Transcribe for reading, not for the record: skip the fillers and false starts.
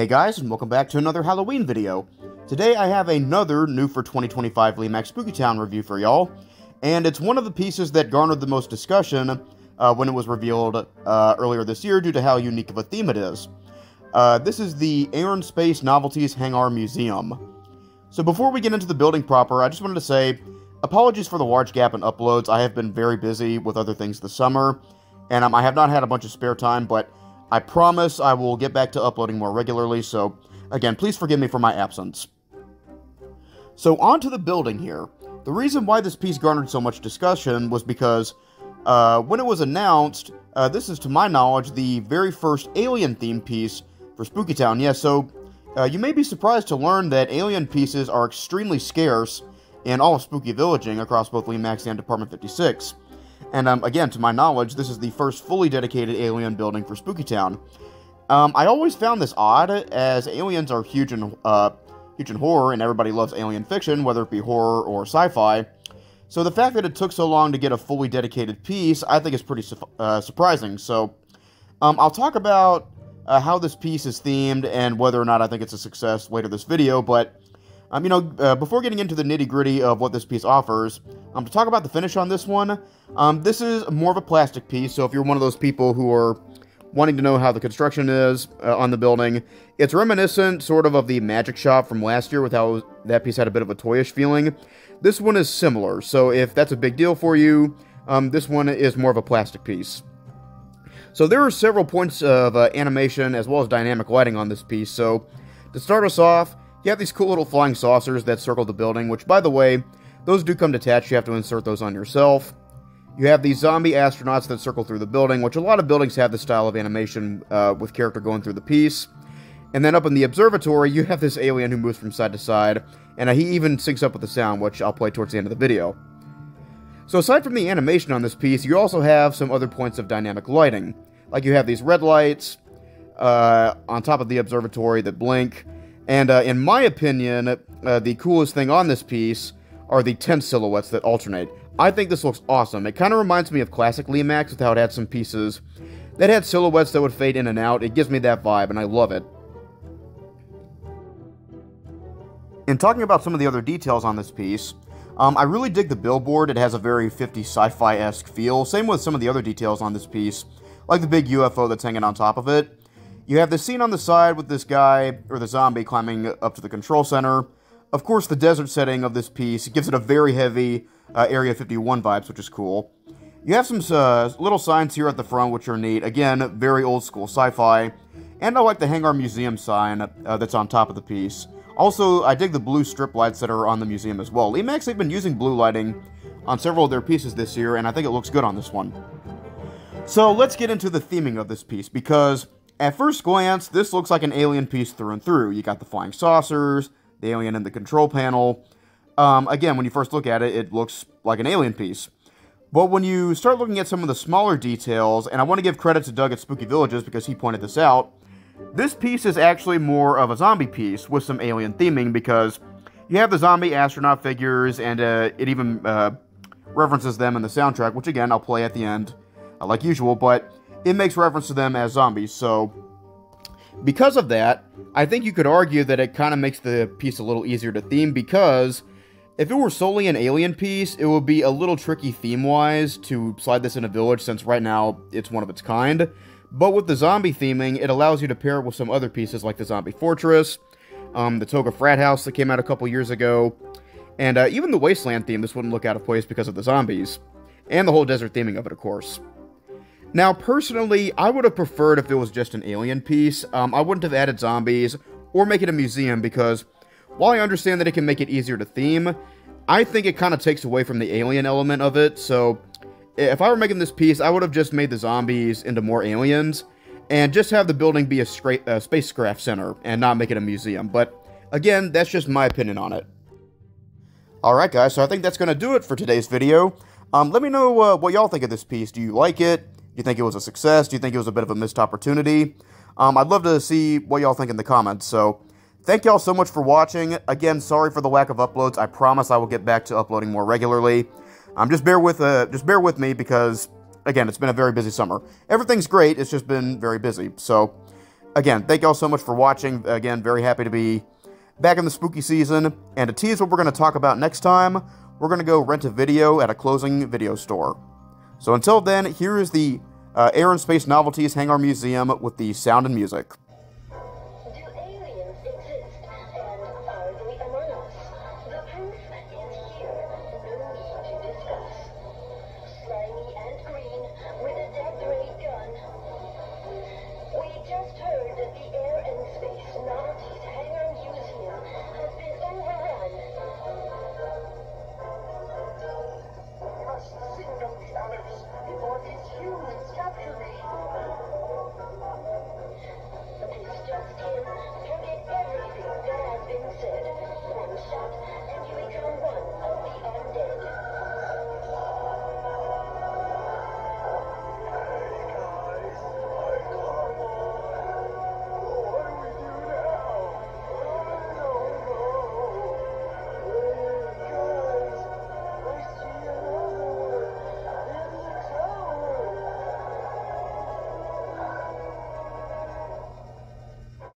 Hey guys, and welcome back to another Halloween video. Today I have another new for 2025 Lemax Spooky Town review for y'all, and it's one of the pieces that garnered the most discussion when it was revealed earlier this year due to how unique of a theme it is. This is the Air and Space Novelties Hangar Museum. So before we get into the building proper, I just wanted to say, apologies for the large gap in uploads. I have been very busy with other things this summer, and I have not had a bunch of spare time, but I promise I will get back to uploading more regularly, so again, please forgive me for my absence. So on to the building here. The reason why this piece garnered so much discussion was because when it was announced, this is to my knowledge the very first alien themed piece for Spooky Town. Yeah, so you may be surprised to learn that alien pieces are extremely scarce in all of Spooky Villaging across both Lemax and Department 56. And again, to my knowledge, this is the first fully dedicated alien building for Spooky Town. I always found this odd, as aliens are huge in horror, and everybody loves alien fiction, whether it be horror or sci-fi. So the fact that it took so long to get a fully dedicated piece, I think is pretty surprising. So I'll talk about how this piece is themed and whether or not I think it's a success later this video, but before getting into the nitty-gritty of what this piece offers, to talk about the finish on this one, this is more of a plastic piece, so if you're one of those people who are wanting to know how the construction is on the building, it's reminiscent sort of the Magic Shop from last year with how that piece had a bit of a toyish feeling. This one is similar, so if that's a big deal for you, this one is more of a plastic piece. So there are several points of animation as well as dynamic lighting on this piece, so to start us off, you have these cool little flying saucers that circle the building, which, by the way, those do come detached. You have to insert those on yourself. You have these zombie astronauts that circle through the building, which a lot of buildings have this style of animation with character going through the piece. And then up in the observatory, you have this alien who moves from side to side, and he even syncs up with the sound, which I'll play towards the end of the video. So aside from the animation on this piece, you also have some other points of dynamic lighting. Like you have these red lights on top of the observatory that blink. And in my opinion, the coolest thing on this piece are the tent silhouettes that alternate. I think this looks awesome. It kind of reminds me of classic Lemax with how it had some pieces that had silhouettes that would fade in and out. It gives me that vibe, and I love it. In talking about some of the other details on this piece, I really dig the billboard. It has a very 50s sci-fi-esque feel. Same with some of the other details on this piece, like the big UFO that's hanging on top of it. You have this scene on the side with this guy, or the zombie, climbing up to the control center. Of course, the desert setting of this piece gives it a very heavy Area 51 vibes, which is cool. You have some little signs here at the front, which are neat. Again, very old school sci-fi. And I like the Hangar Museum sign that's on top of the piece. Also, I dig the blue strip lights that are on the museum as well. Lemax, they've been using blue lighting on several of their pieces this year, and I think it looks good on this one. So let's get into the theming of this piece, because at first glance, this looks like an alien piece through and through. You got the flying saucers, the alien in the control panel. Again, when you first look at it, it looks like an alien piece. But when you start looking at some of the smaller details, and I want to give credit to Doug at Spooky Villages because he pointed this out, this piece is actually more of a zombie piece with some alien theming, because you have the zombie astronaut figures, and it even references them in the soundtrack, which again, I'll play at the end, like usual, but it makes reference to them as zombies. So because of that, I think you could argue that it kind of makes the piece a little easier to theme, because if it were solely an alien piece, it would be a little tricky theme-wise to slide this in a village, since right now it's one of its kind. But with the zombie theming, it allows you to pair it with some other pieces like the Zombie Fortress, the Toga Frat House that came out a couple years ago, and even the Wasteland theme. This wouldn't look out of place because of the zombies, and the whole desert theming of it, of course. Now, personally, I would have preferred if it was just an alien piece. I wouldn't have added zombies or make it a museum, because while I understand that it can make it easier to theme, I think it kind of takes away from the alien element of it. So if I were making this piece, I would have just made the zombies into more aliens and just have the building be a spacecraft center and not make it a museum. But again, that's just my opinion on it. Alright guys, so I think that's going to do it for today's video. Let me know what y'all think of this piece. Do you like it? Do you think it was a success? Do you think it was a bit of a missed opportunity? I'd love to see what y'all think in the comments. So thank y'all so much for watching. Again, sorry for the lack of uploads. I promise I will get back to uploading more regularly. Just bear with me, because again, it's been a very busy summer. Everything's great. It's just been very busy. So again, thank y'all so much for watching. Again, very happy to be back in the spooky season. And to tease what we're going to talk about next time, we're going to go rent a video at a closing video store. So until then, here is the Air and Space Novelties Hangar Museum with the sound and music.